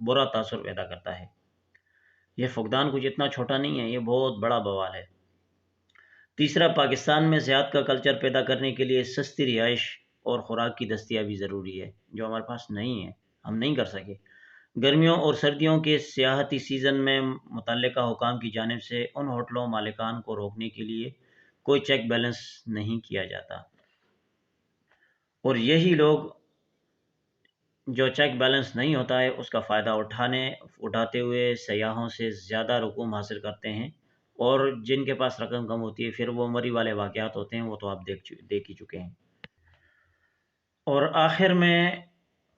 برا تاثر پیدا کرتا ہے۔ یہ فقدان کچھ اتنا چھوٹا نہیں ہے، یہ بہت بڑا بوال ہے۔ تیسرا، پاکستان میں صحت کا کلچر پیدا کرنے کے لیے سستی رہائش اور خوراک کی دستیابی ضروری ہے، جو ہمارے پاس نہیں ہے، ہم نہیں کر سکے۔ گرمیوں اور سردیوں کے سیاحتی سیزن میں متعلقہ حکام کی جانب سے ان ہوٹلوں مالکان کو روکنے کے لیے کوئی چیک بیلنس نہیں کیا جاتا، اور یہی لوگ جو چیک بیلنس نہیں ہوتا ہے اس کا فائدہ اٹھاتے ہوئے سیاحوں سے زیادہ رقوم حاصل کرتے ہیں، اور جن کے پاس رقم کم ہوتی ہے پھر وہ مری والے واقعات ہوتے ہیں، وہ تو آپ دیکھ ہی چکے ہیں۔ اور آخر میں،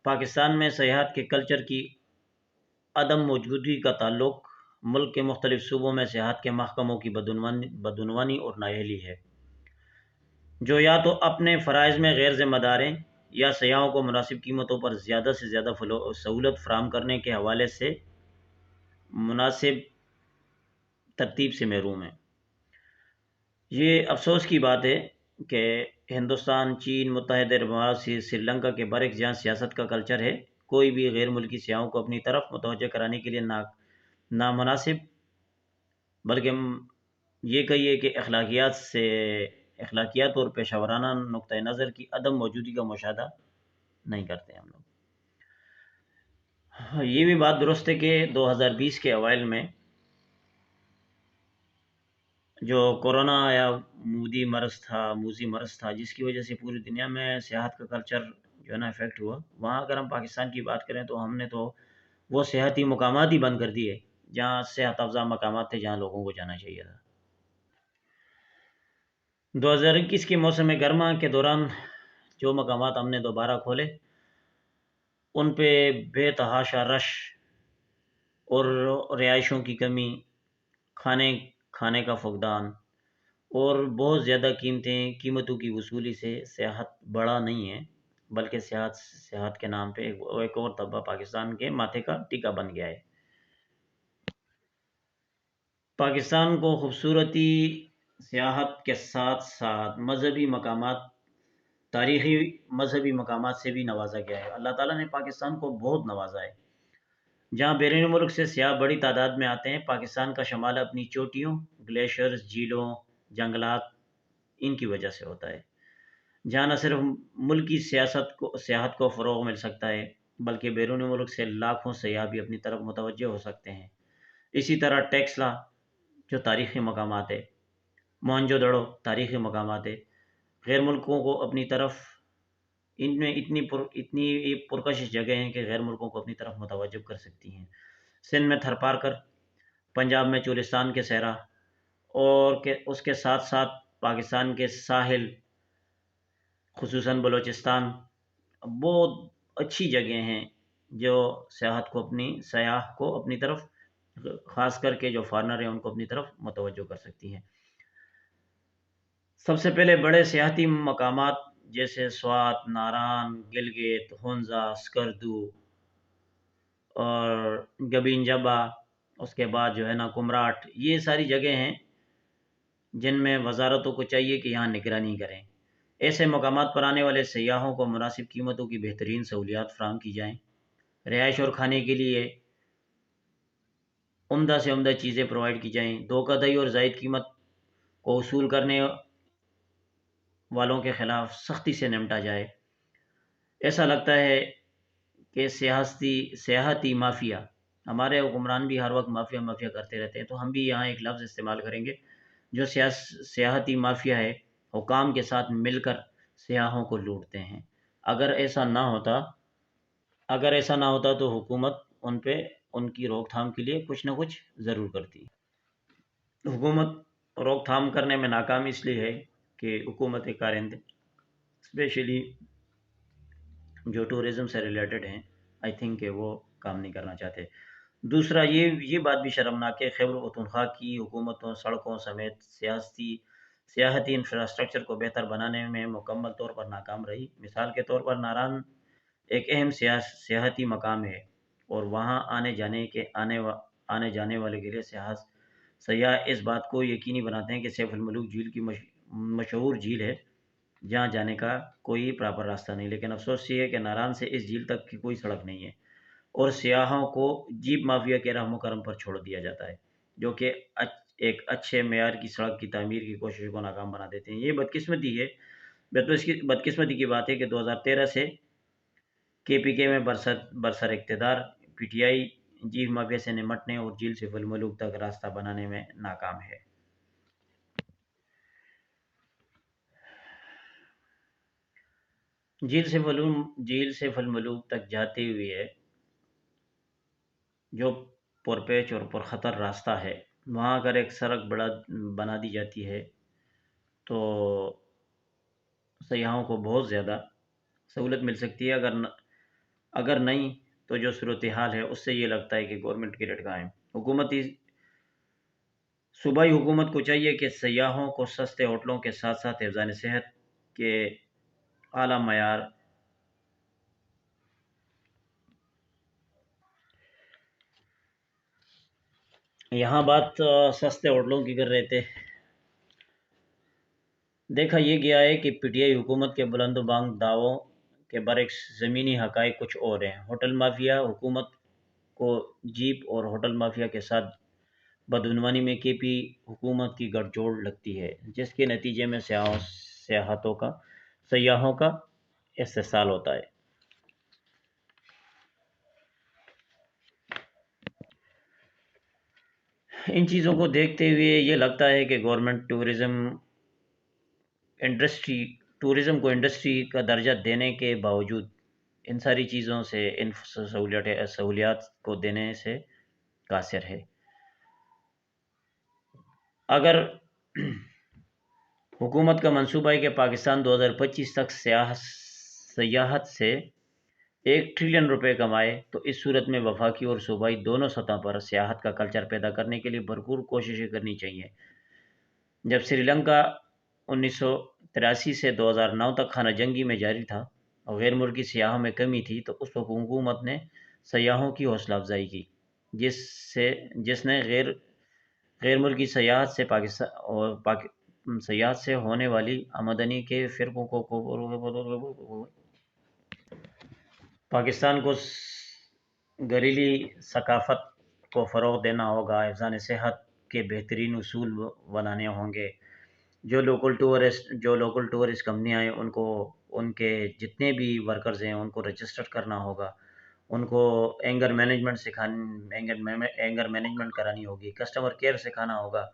پاکستان میں سیاحت کے کلچر کی عدم موجودگی کا تعلق ملک کے مختلف صوبوں میں سیاحت کے محکموں کی بدعنوانی اور نااہلی ہے، جو یا تو اپنے فرائض میں غیر ذمہ دار ہیں یا سیاحوں کو مناسب قیمتوں پر زیادہ سے زیادہ سہولت فراہم کرنے کے حوالے سے مناسب ترتیب سے محروم ہیں۔ یہ افسوس کی بات ہے کہ ہندوستان، چین، متحدہ عرب امارات، سری لنکا کے برعکس جہاں سیاست کا کلچر ہے، کوئی بھی غیر ملکی سیاحوں کو اپنی طرف متوجہ کرانے کے لیے نامناسب، بلکہ یہ کہیے کہ اخلاقیات اور پیشہ ورانہ نقطۂ نظر کی عدم موجودگی کا مشاہدہ نہیں کرتے ہم لوگ۔ یہ بھی بات درست ہے کہ 2020 کے اوائل میں جو کورونا یا موذی مرض تھا جس کی وجہ سے پوری دنیا میں سیاحت کا کلچر جو ہے نا افیکٹ ہوا، وہاں اگر ہم پاکستان کی بات کریں تو ہم نے تو وہ سیاحتی مقامات ہی بند کر دیے جہاں صحت افزا مقامات تھے، جہاں لوگوں کو جانا چاہیے تھا۔ 2021 کے موسم گرما کے دوران جو مقامات ہم نے دوبارہ کھولے، ان پہ بے تحاشا رش اور رہائشوں کی کمی، کھانے کا فقدان اور بہت زیادہ قیمتوں کی وصولی سے سیاحت بڑا نہیں ہے، بلکہ سیاحت کے نام پہ ایک اور طبقہ پاکستان کے ماتھے کا ٹیکا بن گیا ہے۔ پاکستان کو خوبصورتی سیاحت کے ساتھ ساتھ تاریخی مذہبی مقامات سے بھی نوازا گیا ہے۔ اللہ تعالیٰ نے پاکستان کو بہت نوازا ہے۔ جہاں بیرون ملک سے سیاح بڑی تعداد میں آتے ہیں، پاکستان کا شمال اپنی چوٹیوں، گلیشیئرز، جھیلوں، جنگلات، ان کی وجہ سے ہوتا ہے، جہاں نہ صرف ملکی سیاحت کو فروغ مل سکتا ہے، بلکہ بیرون ملک سے لاکھوں سیاح بھی اپنی طرف متوجہ ہو سکتے ہیں۔ اسی طرح ٹیکسلا جو تاریخی مقامات ہے، موہنجو دڑو تاریخی مقامات ہے، غیر ملکوں کو اپنی طرف، ان میں اتنی پرکشش جگہ ہیں کہ غیر ملکوں کو اپنی طرف متوجہ کر سکتی ہیں۔ سندھ میں تھر پارکر، پنجاب میں چولستان کے صحرا، اور اس کے ساتھ ساتھ پاکستان کے ساحل خصوصاً بلوچستان، بہت اچھی جگہیں ہیں جو سیاح کو اپنی طرف، خاص کر کے جو فارنر ہیں ان کو اپنی طرف متوجہ کر سکتی ہیں۔ سب سے پہلے بڑے سیاحتی مقامات جیسے سوات، ناران، گلگت، ہنزا، سکردو اور گبین جبہ، اس کے بعد جو ہے نا کمراٹ، یہ ساری جگہیں ہیں جن میں وزارتوں کو چاہیے کہ یہاں نگرانی کریں۔ ایسے مقامات پر آنے والے سیاحوں کو مناسب قیمتوں کی بہترین سہولیات فراہم کی جائیں، رہائش اور کھانے کے لیے عمدہ سے عمدہ چیزیں پرووائڈ کی جائیں، دھوکہ دہی اور زائد قیمت کو وصول کرنے والوں کے خلاف سختی سے نمٹا جائے۔ ایسا لگتا ہے کہ سیاحتی مافیا، ہمارے حکمران بھی ہر وقت مافیا کرتے رہتے ہیں، تو ہم بھی یہاں ایک لفظ استعمال کریں گے جو سیاحتی مافیا ہے، حکام کے ساتھ مل کر سیاحوں کو لوٹتے ہیں۔ اگر ایسا نہ ہوتا تو حکومت ان کی روک تھام کے لیے کچھ نہ کچھ ضرور کرتی۔ حکومت روک تھام کرنے میں ناکام اس لیے ہے کہ حکومت کارندے اسپیشلی جو ٹورزم سے ریلیٹڈ ہیں، آئی تھنک کہ وہ کام نہیں کرنا چاہتے۔ دوسرا، یہ بات بھی شرمناک ہے، خیبر پختونخوا کی حکومتوں سڑکوں سمیت سیاحتی انفراسٹرکچر کو بہتر بنانے میں مکمل طور پر ناکام رہی۔ مثال کے طور پر ناران ایک اہم سیاحتی مقام ہے، اور وہاں آنے جانے والے کے لیے سیاح اس بات کو یقینی بناتے ہیں کہ سیف الملوک جھیل کی مشہور جھیل ہے، جہاں جانے کا کوئی پراپر راستہ نہیں، لیکن افسوس یہ ہے کہ ناران سے اس جھیل تک کی کوئی سڑک نہیں ہے۔ اور سیاحوں کو جیپ مافیا کے رحم و کرم پر چھوڑ دیا جاتا ہے، جو کہ ایک اچھے معیار کی سڑک کی تعمیر کی کوشش کو ناکام بنا دیتے ہیں۔ یہ بدقسمتی ہے، بدقسمتی کی بات ہے کہ 2013 سے کے پی کے میں برسر اقتدار P T I jeep mafia سے نمٹنے اور جیل سے الملوک تک راستہ بنانے میں ناکام ہے۔ جیل سے الملوک تک جاتے ہوئے جو پرپیچ اور پرخطر راستہ ہے، وہاں اگر ایک سڑک بنا دی جاتی ہے تو سیاحوں کو بہت زیادہ سہولت مل سکتی ہے، اگر نہیں تو جو صورتحال ہے اس سے یہ لگتا ہے کہ گورنمنٹ کی لٹکائیں صوبائی حکومت کو چاہیے کہ سیاحوں کو سستے ہوٹلوں کے ساتھ ساتھ حفظان صحت کے اعلیٰ معیار یہاں بات سستے ہوٹلوں کی کر رہے تھے۔ دیکھا یہ گیا ہے کہ پی ٹی آئی حکومت کے بلند و بانگ دعووں کے برعکس زمینی حقائق کچھ اور ہیں۔ ہوٹل مافیا حکومت کو جیپ اور ہوٹل مافیا کے ساتھ بدعنوانی میں کے پی حکومت کی گٹھ جوڑ لگتی ہے، جس کے نتیجے میں سیاحوں کا استحصال ہوتا ہے۔ ان چیزوں کو دیکھتے ہوئے یہ لگتا ہے کہ گورنمنٹ ٹورزم کو انڈسٹری کا درجہ دینے کے باوجود ان ساری چیزوں سے، ان سہولیات کو دینے سے قاصر ہے۔ اگر حکومت کا منصوبہ ہے کہ پاکستان 2025 تک سیاحت سے $1 ٹریلین کمائے، تو اس صورت میں وفاقی اور صوبائی دونوں سطح پر سیاحت کا کلچر پیدا کرنے کے لیے بھرپور کوششیں کرنی چاہیے۔ جب سری لنکا 1983 سے 2009 تک خانہ جنگی میں جاری تھا اور غیر ملکی سیاحوں میں کمی تھی، تو اس وقت حکومت نے سیاحوں کی حوصلہ افزائی کی، جس نے غیر ملکی سیاحت سے ہونے والی آمدنی کے فرقوں کو پاکستان کو گھریلو ثقافت کو فروغ دینا ہوگا، حفظان صحت کے بہترین اصول بنانے ہوں گے۔ جو لوکل ٹورسٹ کمپنیاں ہیں ان کے جتنے بھی ورکرز ہیں ان کو رجسٹر کرنا ہوگا، ان کو اینگر مینجمنٹ کرانی ہوگی، کسٹمر کیئر سکھانا ہوگا۔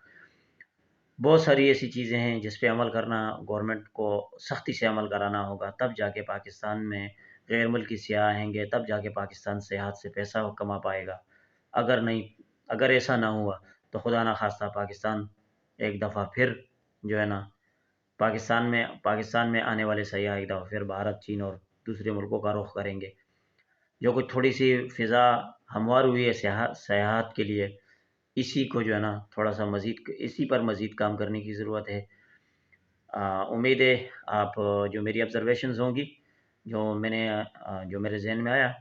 بہت ساری ایسی چیزیں ہیں جس پہ عمل کرنا، گورنمنٹ کو سختی سے عمل کرانا ہوگا، تب جا کے پاکستان میں غیر ملکی سیاح آئیں گے، تب جا کے پاکستان سیاحت سے پیسہ کما پائے گا۔ اگر ایسا نہ ہوا تو خدا نخواستہ پاکستان ایک دفعہ پھر جو ہے نا پاکستان میں آنے والے سیاح ایک دفعہ پھر بھارت، چین اور دوسرے ملکوں کا رخ کریں گے۔ جو کچھ تھوڑی سی فضا ہموار ہوئی ہے سیاحت کے لیے، اسی کو جو ہے نا تھوڑا سا اسی پر مزید کام کرنے کی ضرورت ہے۔ امید ہے آپ جو میری آبزرویشنز ہوں گی، جو میرے ذہن میں آیا،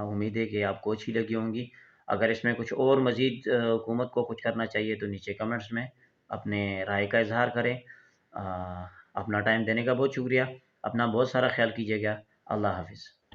امید ہے کہ آپ کو اچھی لگی ہوں گی۔ اگر اس میں کچھ اور مزید حکومت کو کچھ کرنا چاہیے تو نیچے کمنٹس میں اپنے رائے کا اظہار کریں۔ اپنا ٹائم دینے کا بہت شکریہ، اپنا بہت سارا خیال کیجیے گا۔ اللہ حافظ۔